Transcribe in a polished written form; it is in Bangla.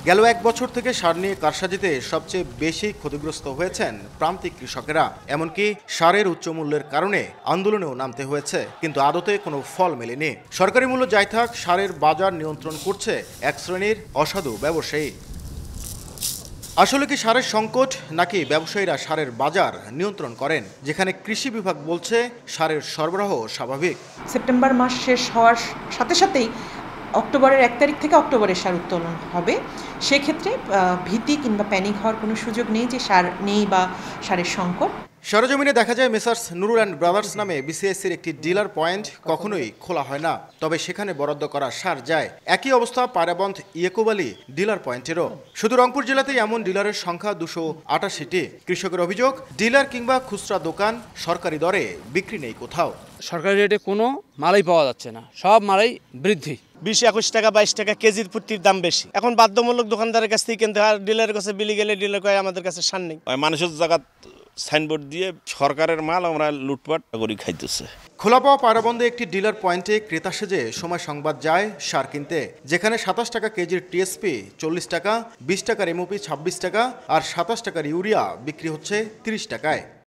গেল এক বছর থেকে সার নিয়ে কারসাজিতে সবচেয়ে বেশি ক্ষতিগ্রস্ত হয়েছেন প্রান্তিক কৃষকেরা। এমনকি সারের উচ্চ মূল্যের কারণে আন্দোলনেও নামতে হয়েছে, কিন্তু আদতে কোনো ফল মেলেনি। সরকারি মূল্য যাই থাক, সারের বাজার নিয়ন্ত্রণ করছে এক শ্রেণীর অসাধু ব্যবসায়ী। আসলে কি সারের সংকট, নাকি ব্যবসায়ীরা সারের বাজার নিয়ন্ত্রণ করেন? যেখানে কৃষি বিভাগ বলছে সারের সরবরাহ স্বাভাবিক। সেপ্টেম্বর মাস শেষ হওয়ার সাথে সাথেই অক্টোবরের 1 তারিখ থেকে অক্টোবরের সার উত্তোলন হবে। সেক্ষেত্রে ভীতি কিংবা প্যানিক হওয়ার কোনো সুযোগ নেই যে সার নেই বা সারের সংকট। সরেজমিনে দেখা যায় মেসার্স নুরুল অ্যান্ড ব্রাদার্স নামে বিসিএসসির একটি ডিলার পয়েন্ট কখনোই খোলা হয় না, তবে সেখানে বরাদ্দ করা সার যায়। একই অবস্থা পায়রাবন্ধ ইয়েকুবালি ডিলার পয়েন্টেরও। শুধু রংপুর জেলাতেই এমন ডিলারের সংখ্যা 288টি। কৃষকের অভিযোগ, ডিলার কিংবা খুচরা দোকান সরকারি দরে বিক্রি নেই কোথাও। সরকারি রেটে কোনো মালাই পাওয়া যাচ্ছে না, সব মালাই বৃদ্ধি। 20-21 টাকা 22 টাকা কেজির প্রতির দাম বেশি। এখন বাধ্যমূলক দোকানদারের কাছ থেকে কিনতে হয়, আর ডিলারের কাছে বিলি গেলে ডিলার কয় আমাদের কাছে সার নেই। মানুষের জায়গা সাইনবোর্ড দিয়ে সরকারের মাল আমরা লুটপাট করে খাইতেছে। খোলা পাওয়া পায়রাবন্ধে একটি ডিলার পয়েন্টে ক্রেতা সেজে সময় সংবাদ যায় সার কিনতে, যেখানে 27 টাকা কেজির টিএসপি 40 টাকা, 20 টাকার এমওপি 26 টাকা আর 27 টাকার ইউরিয়া বিক্রি হচ্ছে 30 টাকায়।